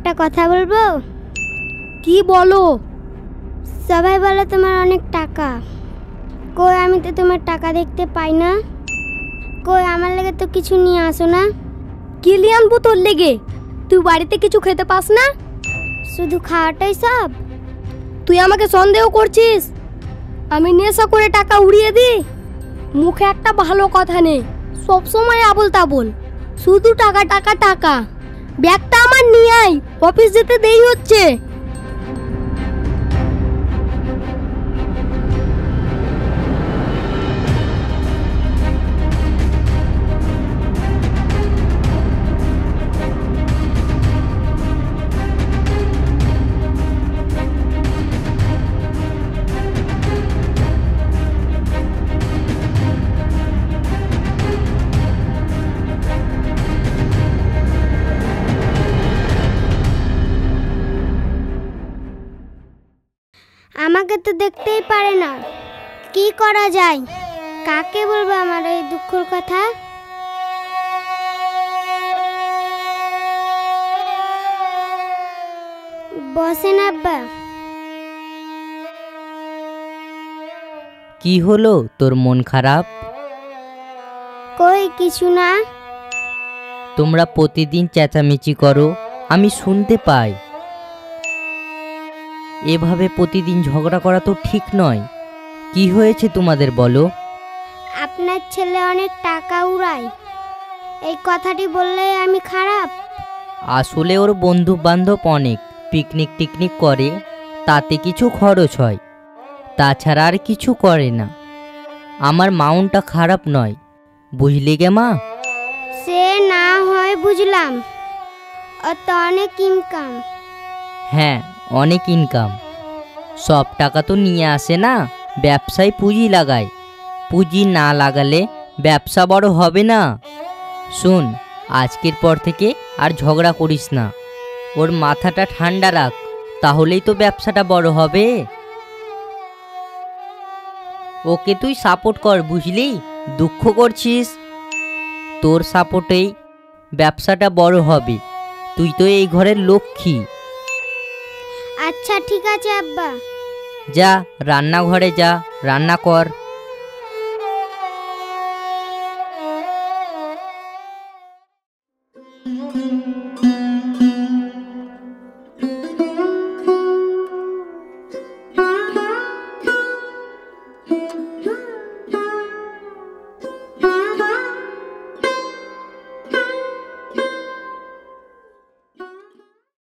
একটা কথা বলবো? কি বলো? সবাই বলে তোমার অনেক টাকা, কই আমি তো তোমার টাকা দেখতে পাই না। কই আমার লেগে তো কিছু নিয়ে আসো না। কি নিয়ে আনবো তোর লেগে? তুই বাড়িতে কিছু খেতে পাস না? শুধু খাওয়াটাই সব? তুই আমাকে সন্দেহ করছিস? আমি নেশা করে টাকা উড়িয়ে দিই? মুখে একটা ভালো কথা নেই, সবসময় আবল তাবল, শুধু টাকা টাকা টাকা। ব্যাগটা আমার নিয়ে আয়, অফিস যেতে দেরি হচ্ছে। আমাকে তো দেখতেই পারে না, কি করা যায়? কাকে বলবো আমার এই দুঃখের কথা? বসেন আব্বা। কি হলো, তোর মন খারাপ? কই কিছু না। তোমরা প্রতিদিন চেঁচামেচি করো, আমি শুনতে পাই। এভাবে প্রতিদিন ঝগড়া করা তো ঠিক নয়। কি হয়েছে তোমাদের বলো? আপনার ছেলে অনেক টাকা উড়ায়, এই কথাটি বললে আমি খারাপ? আসলে ওর বন্ধু বান্ধব অনেক পিকনিক টিকনিক করে, তাতে কিছু খরচ হয়, তাছাড়া আর কিছু করে না। আমার মাউন্টটা খারাপ নয়, বুঝলি গে মা? সে না হয় বুঝলাম, ও তো অনেক ইনকাম। হ্যাঁ, অনেক ইনকাম। সব টাকা তো নিয়ে আসে না, ব্যবসায় পুঁজি লাগায়। পুঁজি না লাগালে ব্যবসা বড় হবে না। শোন, আজকের পর থেকে আর ঝগড়া করিস না। ওর মাথাটা ঠান্ডা রাখ, তাহলেই তো ব্যবসাটা বড় হবে। ওকে তুই সাপোর্ট কর, বুঝলি? দুঃখ করছিস, তোর সাপোর্টেই ব্যবসাটা বড় হবে। তুই তো এই ঘরের লক্ষ্মী। আচ্ছা ঠিক আছে আব্বা। যা রান্নাঘরে যা, রান্না কর।